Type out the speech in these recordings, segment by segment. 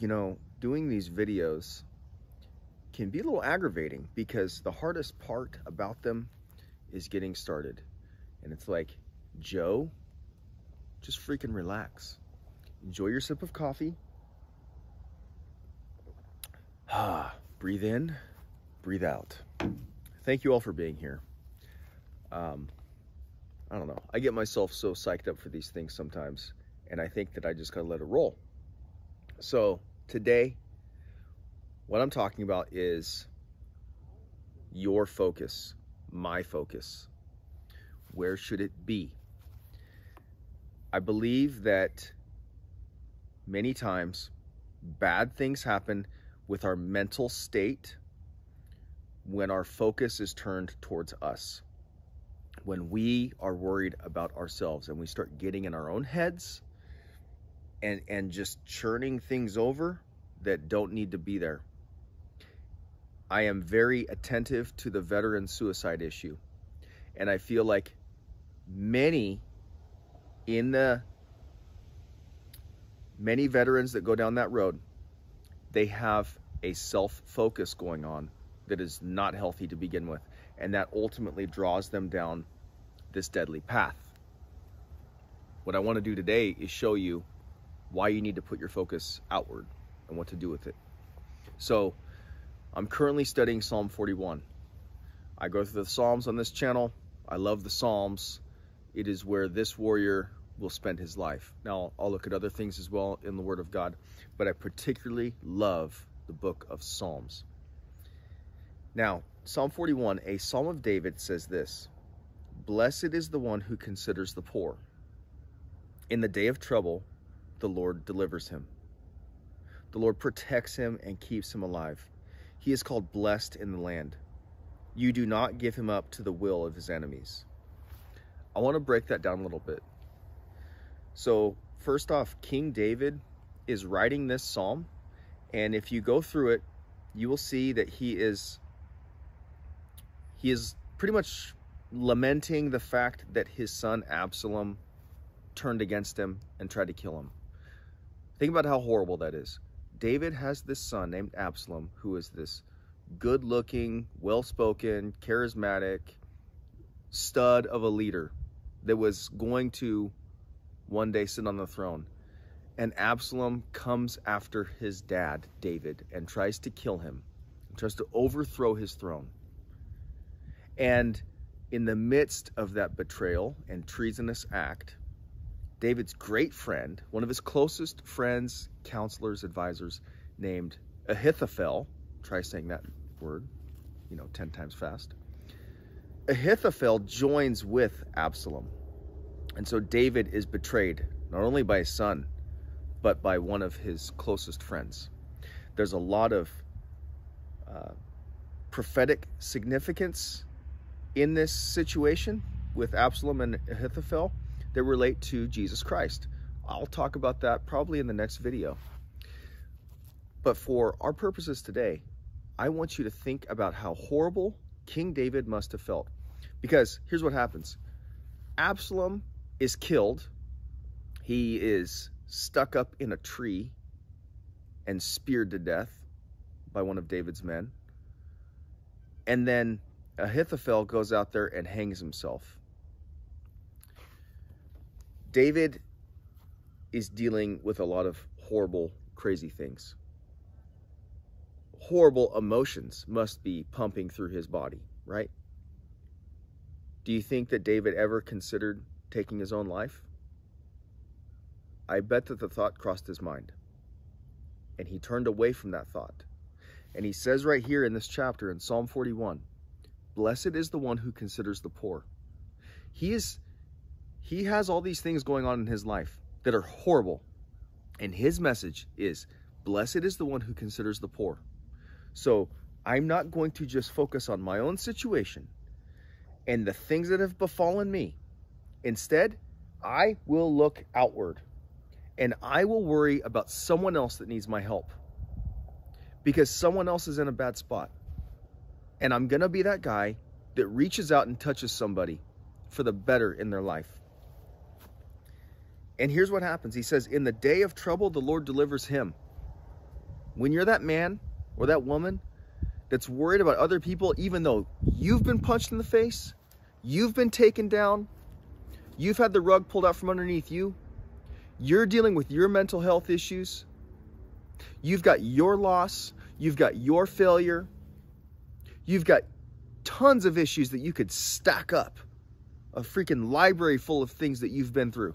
You know, doing these videos can be a little aggravating because the hardest part about them is getting started. And it's like, Joe, just freaking relax. Enjoy your sip of coffee. Breathe in, breathe out. Thank you all for being here. I don't know. I get myself so psyched up for these things sometimes, and I think that I just gotta let it roll. So today, what I'm talking about is your focus, my focus. Where should it be? I believe that many times bad things happen with our mental state when our focus is turned towards us. When we are worried about ourselves and we start getting in our own heads and just churning things over that don't need to be there. I am very attentive to the veteran suicide issue. And I feel like many veterans that go down that road, they have a self-focus going on that is not healthy to begin with. And that ultimately draws them down this deadly path. What I want to do today is show you why you need to put your focus outward and what to do with it. So I'm currently studying Psalm 41. I go through the Psalms on this channel. I love the Psalms. It is where this warrior will spend his life. Now, I'll look at other things as well in the Word of God, but I particularly love the book of Psalms. Now, Psalm 41, a Psalm of David, says this: "Blessed is the one who considers the poor. In the day of trouble, the Lord delivers him. The Lord protects him and keeps him alive. He is called blessed in the land. You do not give him up to the will of his enemies." I want to break that down a little bit. So first off, King David is writing this psalm, and if you go through it, you will see that he is pretty much lamenting the fact that his son Absalom turned against him and tried to kill him. Think about how horrible that is. David has this son named Absalom, who is this good-looking, well-spoken, charismatic stud of a leader that was going to one day sit on the throne. And Absalom comes after his dad, David, and tries to kill him, tries to overthrow his throne. And in the midst of that betrayal and treasonous act, David's great friend, one of his closest friends, counselors, advisors, named Ahithophel, try saying that word, 10 times fast. Ahithophel joins with Absalom. And so David is betrayed, not only by his son, but by one of his closest friends. There's a lot of prophetic significance in this situation with Absalom and Ahithophel that relate to Jesus Christ. I'll talk about that probably in the next video. But for our purposes today, I want you to think about how horrible King David must have felt. Because here's what happens. Absalom is killed. He is stuck up in a tree and speared to death by one of David's men. And then Ahithophel goes out there and hangs himself. David is dealing with a lot of horrible, crazy things. Horrible emotions must be pumping through his body, right? Do you think that David ever considered taking his own life? I bet that the thought crossed his mind. And he turned away from that thought. And he says right here in this chapter in Psalm 41, "Blessed is the one who considers the poor." He has all these things going on in his life that are horrible. And his message is, blessed is the one who considers the poor. So I'm not going to just focus on my own situation and the things that have befallen me. Instead, I will look outward and I will worry about someone else that needs my help because someone else is in a bad spot. And I'm going to be that guy that reaches out and touches somebody for the better in their life. And here's what happens. He says, in the day of trouble, the Lord delivers him. When you're that man or that woman that's worried about other people, even though you've been punched in the face, you've been taken down, you've had the rug pulled out from underneath you, you're dealing with your mental health issues, you've got your loss, you've got your failure, you've got tons of issues that you could stack up, a freaking library full of things that you've been through.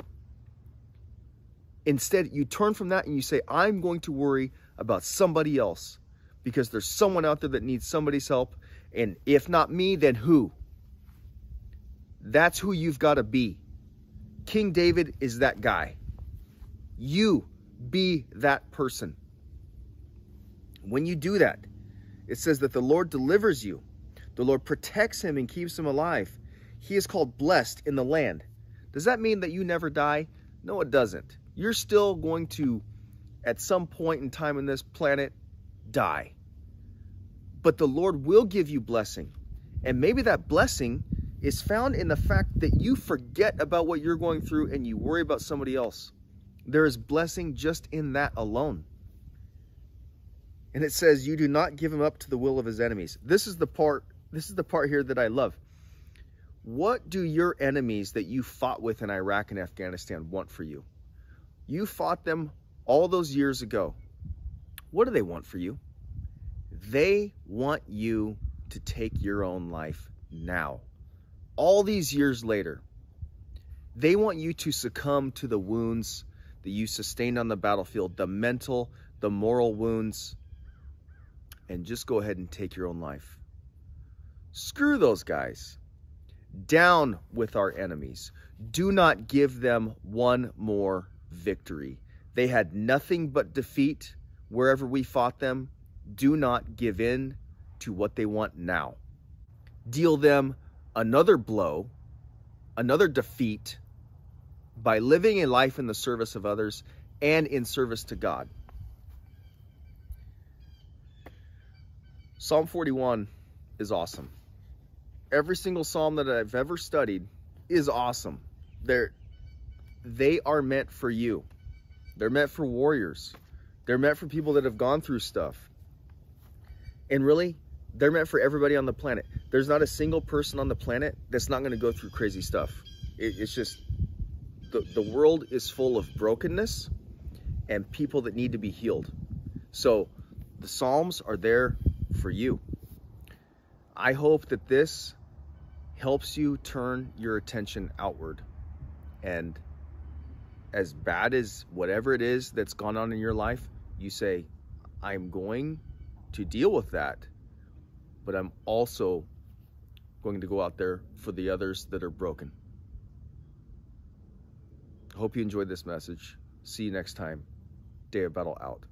Instead, you turn from that and you say, I'm going to worry about somebody else because there's someone out there that needs somebody's help. And if not me, then who? That's who you've got to be. King David is that guy. You be that person. When you do that, it says that the Lord delivers you. The Lord protects him and keeps him alive. He is called blessed in the land. Does that mean that you never die? No, it doesn't. You're still going to, at some point in time on this planet, die. But the Lord will give you blessing. And maybe that blessing is found in the fact that you forget about what you're going through and you worry about somebody else. There is blessing just in that alone. And it says, you do not give him up to the will of his enemies. This is the part here that I love. What do your enemies that you fought with in Iraq and Afghanistan want for you? You fought them all those years ago. What do they want for you? They want you to take your own life now. All these years later, they want you to succumb to the wounds that you sustained on the battlefield, the mental, the moral wounds, and just go ahead and take your own life. Screw those guys. Down with our enemies. Do not give them one more victory. They had nothing but defeat wherever we fought them. Do not give in to what they want now. Deal them another blow, another defeat, by living a life in the service of others and in service to God. Psalm 41 is awesome. Every single psalm that I've ever studied is awesome. They are meant for you. They're meant for warriors. They're meant for people that have gone through stuff. And really, they're meant for everybody on the planet. There's not a single person on the planet that's not going to go through crazy stuff. It's just, the world is full of brokenness and people that need to be healed. So the Psalms are there for you. I hope that this helps you turn your attention outward. And as bad as whatever it is that's gone on in your life, you say, I'm going to deal with that, but I'm also going to go out there for the others that are broken. Hope you enjoyed this message. See you next time. Day of Battle out.